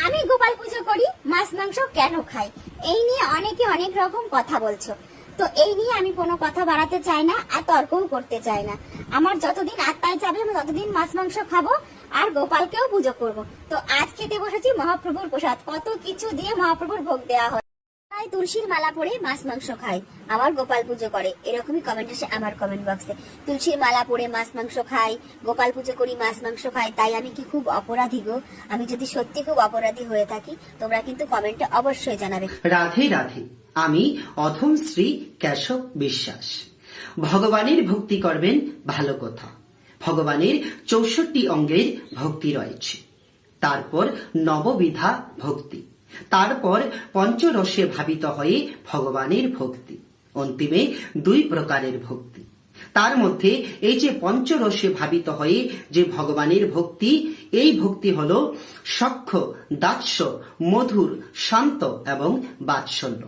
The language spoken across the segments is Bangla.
আমি গোপাল পুজো করি, মাছ মাংস কেন খাই, এই নিয়ে অনেকে অনেক রকম কথা বলছো। তো এই নিয়ে আমি কোনো কথা বাড়াতে চাই না আর তর্কও করতে চাই না। আমার যতদিন আত্মায় যাবে আমি ততদিন মাছ মাংস খাবো আর গোপালকেও পুজো করব। তো আজ খেতে বসেছি মহাপ্রভুর প্রসাদ, কত কিছু দিয়ে মহাপ্রভুর ভোগ দেওয়া হয়। তুলসীর মালা পরে মাছ মাংস খায়, আবার গোপাল পুজো করে, এরকমই কমেন্ট আসে আমার কমেন্ট বক্সে। তুলসীর মালা পরে মাছ মাংস খাই, গোপাল পুজো করি, মাছ মাংস খাই, তাই আমি কি খুব অপরাধী গো? আমি যদি সত্যি খুব অপরাধী হয়ে থাকি তোমরা কিন্তু কমেন্টে অবশ্যই জানাবে। রাধে রাধে। আমি অধম শ্রী কেশব বিশ্বাস। ভগবানের ভক্তি করবেন ভালো কথা। ভগবানের 64 অঙ্গের ভক্তি রয়েছে, তারপর নববিধা ভক্তি, তারপর পঞ্চরসে ভাবিত হয়ে ভগবানের ভক্তি, অন্তিমে 2 প্রকারের ভক্তি। তার মধ্যে এই যে পঞ্চরসে ভাবিত হয়ে যে ভগবানের ভক্তি, এই ভক্তি হল সখ্য, দাস্য, মধুর, শান্ত এবং বাৎসল্য।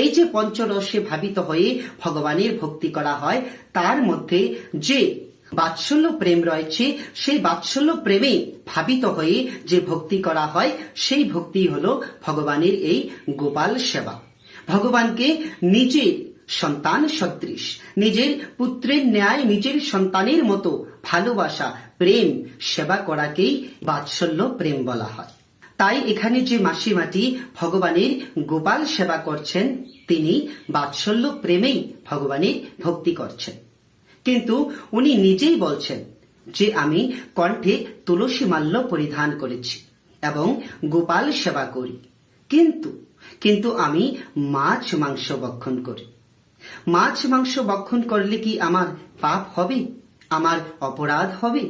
এই যে পঞ্চরসে ভাবিত হয়ে ভগবানের ভক্তি করা হয়, তার মধ্যে যে বাৎসল্য প্রেম রয়েছে, সেই বাৎসল্য প্রেমে ভাবিত হয়ে যে ভক্তি করা হয়, সেই ভক্তি হলো ভগবানের এই গোপাল সেবা। ভগবানকে নিজের সন্তান সদৃশ, নিজের পুত্রের ন্যায় নিজের সন্তানের মতো ভালোবাসা, প্রেম, সেবা করাকেই বাৎসল্য প্রেম বলা হয়। তাই এখানে যে মাসিমাটি ভগবানের গোপাল সেবা করছেন, তিনি বাৎসল্য প্রেমেই ভগবানের ভক্তি করছেন। কিন্তু উনি নিজেই বলছেন যে আমি কণ্ঠে তুলসী মাল্য পরিধান করেছি এবং গোপাল সেবা করি, কিন্তু আমি মাছ মাংস ভক্ষণ করি। মাছ মাংস ভক্ষণ করলে কি আমার পাপ হবে, আমার অপরাধ হবে?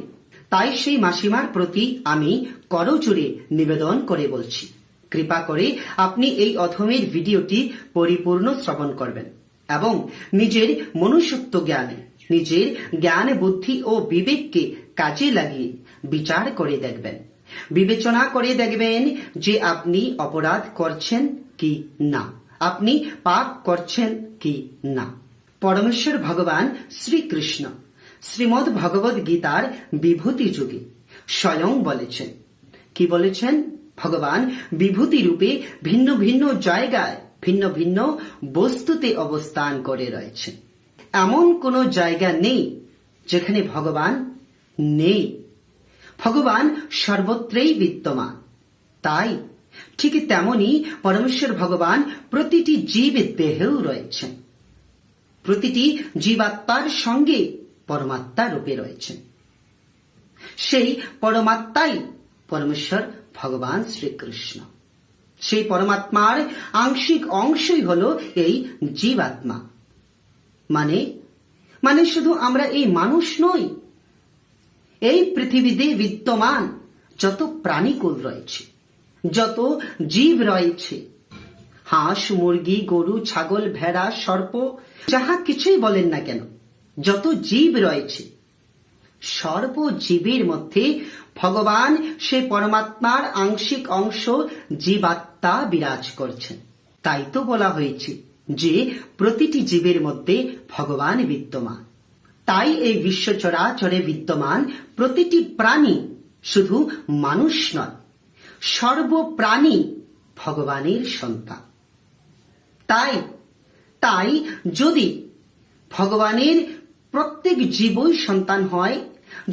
তাই সেই মাসিমার প্রতি আমি করজোড়ে নিবেদন করে বলছি, কৃপা করে আপনি এই অধমের ভিডিওটি পরিপূর্ণ শ্রবণ করবেন এবং নিজের মনুষ্যত্ব জ্ঞানে, নিজের জ্ঞান, বুদ্ধি ও বিবেককে কাজে লাগিয়ে বিচার করে দেখবেন, বিবেচনা করে দেখবেন যে আপনি অপরাধ করছেন কি না, আপনি পাপ করছেন কি না। পরমেশ্বর ভগবান শ্রীকৃষ্ণ শ্রীমদ্ ভগবদ গীতার বিভূতি যুগে স্বয়ং বলেছেন, কি বলেছেন? ভগবান বিভূতি রূপে ভিন্ন ভিন্ন জায়গায় ভিন্ন ভিন্ন বস্তুতে অবস্থান করে রয়েছেন। এমন কোন জায়গা নেই যেখানে ভগবান নেই। ভগবান সর্বত্রই বিদ্যমান। তাই ঠিক তেমনি পরমেশ্বর ভগবান প্রতিটি জীবের দেহেও রয়েছেন, প্রতিটি জীবাত্মার সঙ্গে পরমাত্মা রূপে রয়েছেন। সেই পরমাত্মাই পরমেশ্বর ভগবান শ্রীকৃষ্ণ। সেই পরমাত্মার আংশিক অংশই হলো এই জীবাত্মা। মানে শুধু আমরা এই মানুষ নই, এই পৃথিবীতে বিদ্যমান যত প্রাণীকুল রয়েছে, যত জীব রয়েছে, হাঁস, মুরগি, গরু, ছাগল, ভেড়া, সর্প, যাহা কিছুই বলেন না কেন, যত জীব রয়েছে, সর্ব জীবের মধ্যে ভগবান সে পরমাত্মার আংশিক অংশ জীবাত্মা বিরাজ করছেন। তাই তো বলা হয়েছে যে প্রতিটি জীবের মধ্যে ভগবান বিদ্যমান। তাই এই বিশ্ব চরাচরে বিদ্যমান প্রতিটি প্রাণী শুধু মানুষ নয়, সর্বপ্রাণী ভগবানের সন্তান। তাই যদি ভগবানের প্রত্যেক জীবই সন্তান হয়,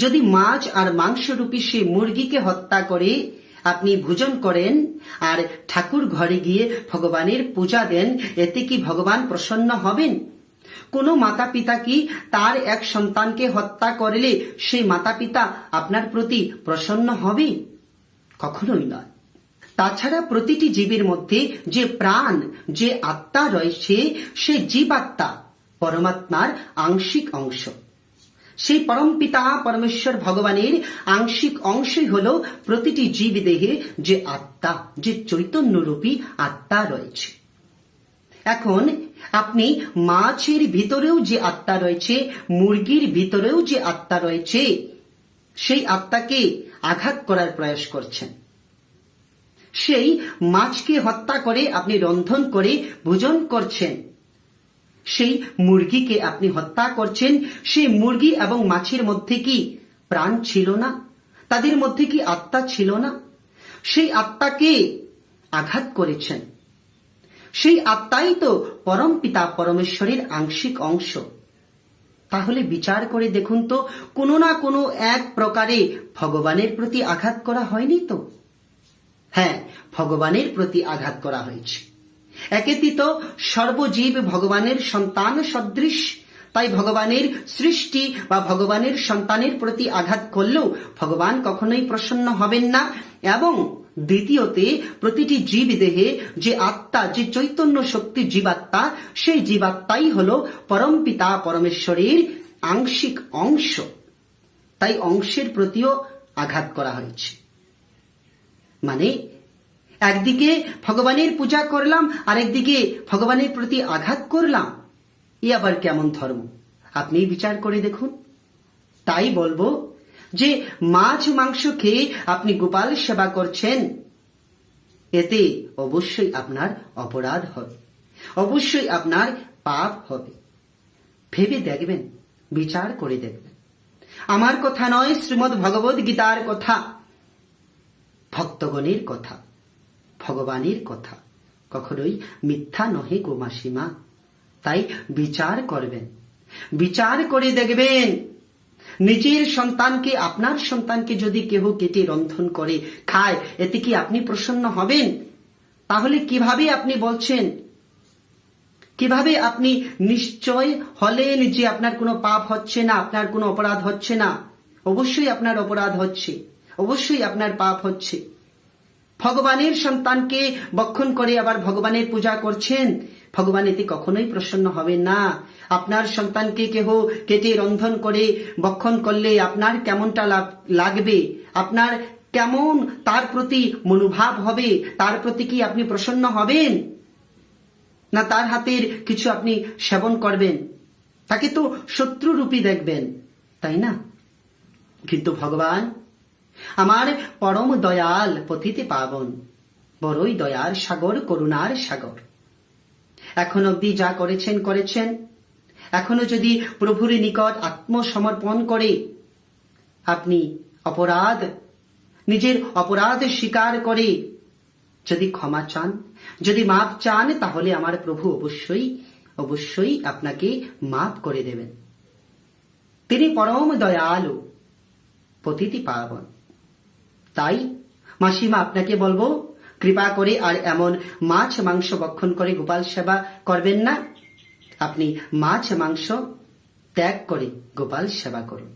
যদি মাছ আর মাংসরূপী সে মুরগিকে হত্যা করে আপনি ভোজন করেন আর ঠাকুর ঘরে গিয়ে ভগবানের পূজা দেন, এতে কি ভগবান প্রসন্ন হবেন? কোন মাতা পিতা কি তার এক সন্তানকে হত্যা করলে সেই মাতা পিতা আপনার প্রতি প্রসন্ন হবে? কখনোই নয়। তাছাড়া প্রতিটি জীবের মধ্যে যে প্রাণ, যে আত্মা রয়েছে, সে জীবাত্মা পরমাত্মার আংশিক অংশ। সেই পরম পিতা পরমেশ্বর ভগবানের আংশিক অংশই হলো প্রতিটি জীব দেহে যে আত্মা, যে চৈতন্যরূপী আত্মা রয়েছে। এখন আপনি মাছের ভিতরেও যে আত্মা রয়েছে, মুরগির ভিতরেও যে আত্মা রয়েছে, সেই আত্মাকে আঘাত করার প্রয়াস করছেন। সেই মাছকে হত্যা করে আপনি রন্ধন করে ভোজন করছেন, সেই মুরগিকে আপনি হত্যা করছেন। সেই মুরগি এবং মাছের মধ্যে কি প্রাণ ছিল না? তাদের মধ্যে কি আত্মা ছিল না? সেই আত্মাকে আঘাত করেছেন। সেই আত্মাই তো পরম পিতা পরমেশ্বরের আংশিক অংশ। তাহলে বিচার করে দেখুন তো, কোনো না কোনো এক প্রকারে ভগবানের প্রতি আঘাত করা হয়নি তো? হ্যাঁ, ভগবানের প্রতি আঘাত করা হয়েছে। একেতি তো সর্বজীব ভগবানের সন্তান সদৃশ, তাই ভগবানের সৃষ্টি বা ভগবানের সন্তানের প্রতি আঘাত করলেও ভগবান কখনোই প্রসন্ন হবেন না। এবং দ্বিতীয়তে, প্রতিটি জীব দেহে যে আত্মা, যে চৈতন্য শক্তি জীবাত্মা, সেই জীবাত্মাই হলো পরমপিতা পরমেশ্বরের আংশিক অংশ। তাই অংশের প্রতিও আঘাত করা হয়েছে। মানে একদিকে ভগবানের পূজা করলাম, আর একদিকে ভগবানের প্রতি আঘাত করলাম, এ আবার কেমন ধর্ম? আপনি বিচার করে দেখুন। তাই বলবো যে মাছ মাংস খেয়ে আপনি গোপাল সেবা করছেন, এতে অবশ্যই আপনার অপরাধ হবে, অবশ্যই আপনার পাপ হবে। ভেবে দেখবেন, বিচার করে দেখবেন। আমার কথা নয়, শ্রীমদ্ ভগবদ গীতার কথা, ভক্তগণের কথা, ভগবানের কথা কখনোই মিথ্যা নহে গো মাসিমা। তাই বিচার করবেন, বিচার করে দেখবেন। নিজের সন্তানকে, আপনার সন্তানকে যদি কেহ কেটে রন্ধন করে খায়, এতে কি আপনি প্রসন্ন হবেন? তাহলে কিভাবে আপনি বলছেন, কিভাবে আপনি নিশ্চয় হলেন যে আপনার কোনো পাপ হচ্ছে না, আপনার কোনো অপরাধ হচ্ছে না? অবশ্যই আপনার অপরাধ হচ্ছে, অবশ্যই আপনার পাপ হচ্ছে। ভগবানের সন্তানকে বক্ষণ করে আবার ভগবানের পূজা করছেন, ভগবান এতে কখনোই প্রসন্ন হবেন না। আপনার সন্তানকে কেহ কেটে রন্ধন করে বক্ষণ করলে আপনার কেমনটা লাগবে, আপনার কেমন তার প্রতি মনোভাব হবে? তার প্রতি কি আপনি প্রসন্ন হবেন? না তার হাতের কিছু আপনি সেবন করবেন? তাকে তো শত্রুরূপী দেখবেন, তাই না? কিন্তু ভগবান আমার পরম দয়াল, পতিতে পাবন, বড়ই দয়ার সাগর, করুণার সাগর। এখন অবধি যা করেছেন করেছেন। এখনো যদি প্রভুর নিকট আত্মসমর্পণ করে আপনি অপরাধ, নিজের অপরাধ স্বীকার করে যদি ক্ষমা চান, যদি মাপ চান, তাহলে আমার প্রভু অবশ্যই অবশ্যই আপনাকে মাপ করে দেবেন। তিনি পরম দয়ালু, পতিতে পাবন। তাই মাসিমা আপনাকে বলবো, কৃপা করে আর এমন মাছ মাংস ভক্ষণ করে গোপাল সেবা করবেন না। আপনি মাছ মাংস ত্যাগ করে গোপাল সেবা করুন।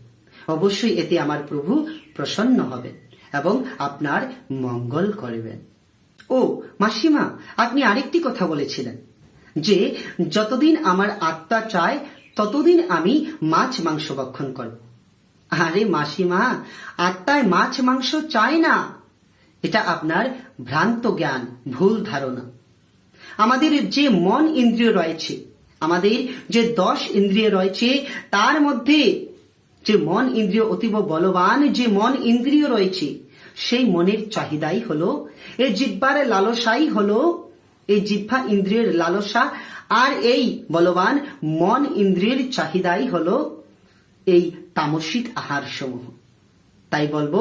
অবশ্যই এতে আমার প্রভু প্রসন্ন হবেন এবং আপনার মঙ্গল করবেন। ও মাসিমা, আপনি আরেকটি কথা বলেছিলেন যে যতদিন আমার আত্মা চায় ততদিন আমি মাছ মাংস ভক্ষণ করব। আরে মাসিমা, আত্মায় মাছ মাংস চায় না, এটা আপনার ভ্রান্ত জ্ঞান, ভুল ধারণা। আমাদের যে মন ইন্দ্রিয় রয়েছে, আমাদের যে 10 ইন্দ্রিয় রয়েছে, তার মধ্যে যে মন ইন্দ্রিয় অতীব বলবান, যে মন ইন্দ্রিয় রয়েছে, সেই মনের চাহিদাই হলো, এই জিহ্বার লালসাই হলো, এই জিহ্বা ইন্দ্রিয়ের লালসা, আর এই বলবান মন ইন্দ্রিয়ের চাহিদাই হলো এই তামসিক আহার সমূহ। তাই বলবো,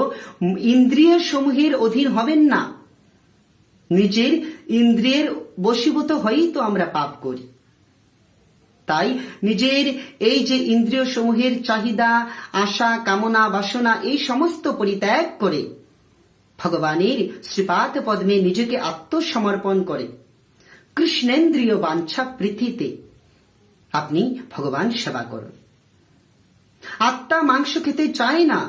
ইন্দ্রিয় সমূহের অধীন হবেন না। নিজের ইন্দ্রিয়ের বশীভূত হয়েই তো আমরা পাপ করি। তাই নিজের এই যে ইন্দ্রিয় সমূহের চাহিদা, আশা, কামনা, বাসনা, এই সমস্ত পরিত্যাগ করে ভগবানের শ্রীপাদ পদ্মে নিজেকে আত্মসমর্পণ করে কৃষ্ণেন্দ্রিয় বাঞ্ছা প্রীতিতে আপনি ভগবান সেবা করুন। আত্মা মাংস খেতে চায় না।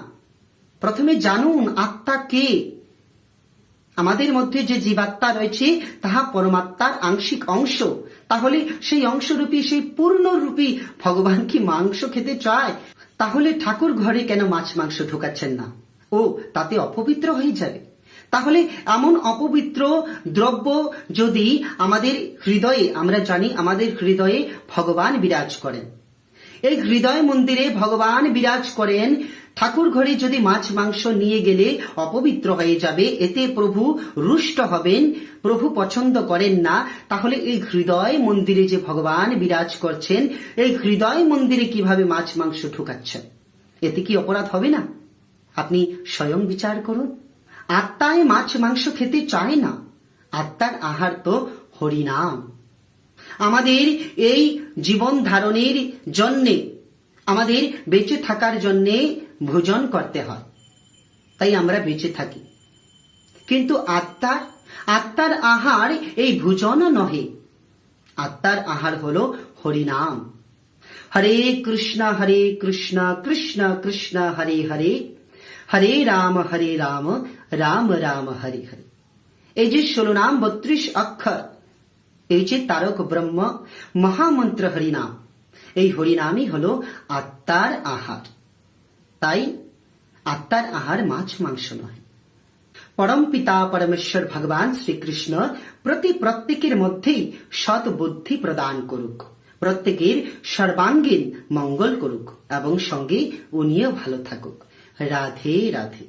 প্রথমে জানুন আত্মা কে। আমাদের মধ্যে যে জীবাত্মা রয়েছে তাহা পরমাত্মার আংশিক অংশ। তাহলে সেই অংশরূপী, সেই পূর্ণরূপী ভগবান কি মাংস খেতে চায়? তাহলে ঠাকুর ঘরে কেন মাছ মাংস ঢোকাচ্ছেন না? ও তাতে অপবিত্র হয়ে যাবে। তাহলে এমন অপবিত্র দ্রব্য যদি আমাদের হৃদয়ে, আমরা জানি আমাদের হৃদয়ে ভগবান বিরাজ করেন, এই হৃদয় মন্দিরে ভগবান বিরাজ করেন, ঠাকুর ঘরে যদি মাছ মাংস নিয়ে গেলে অপবিত্র হয়ে যাবে, এতে প্রভু রুষ্ট হবেন, প্রভু পছন্দ করেন না। তাহলে এই হৃদয় মন্দিরে যে ভগবান বিরাজ করছেন, এই হৃদয় মন্দিরে কিভাবে মাছ মাংস ঢুকাচ্ছেন? এতে কি অপরাধ হবে না? আপনি স্বয়ং বিচার করুন। আত্মায় মাছ মাংস খেতে চায় না, আত্মার আহার তো হরিনাম। আমাদের এই জীবন ধারণের জন্যে, আমাদের বেঁচে থাকার জন্যে ভোজন করতে হয়, তাই আমরা বেঁচে থাকি। কিন্তু আত্মার আহার এই ভোজন নহে, আত্মার আহার হলো হরিনাম। হরে কৃষ্ণ কৃষ্ণ কৃষ্ণ হরে হরে, হরে রাম রাম রাম হরে হরে। এই যে 16 নাম 32 অক্ষর, এই যে তারক ব্রহ্ম মহামন্ত্র হরিনাম, এই হরিনামই হলো আত্মার আহার। তাই আত্মার আহার মাছ মাংস নয়। পরম পিতা পরমেশ্বর ভগবান শ্রীকৃষ্ণ প্রত্যেকের মধ্যেই সৎ বুদ্ধি প্রদান করুক, প্রত্যেকের সর্বাঙ্গীন মঙ্গল করুক এবং সঙ্গে উনিও ভালো থাকুক। রাধে রাধে।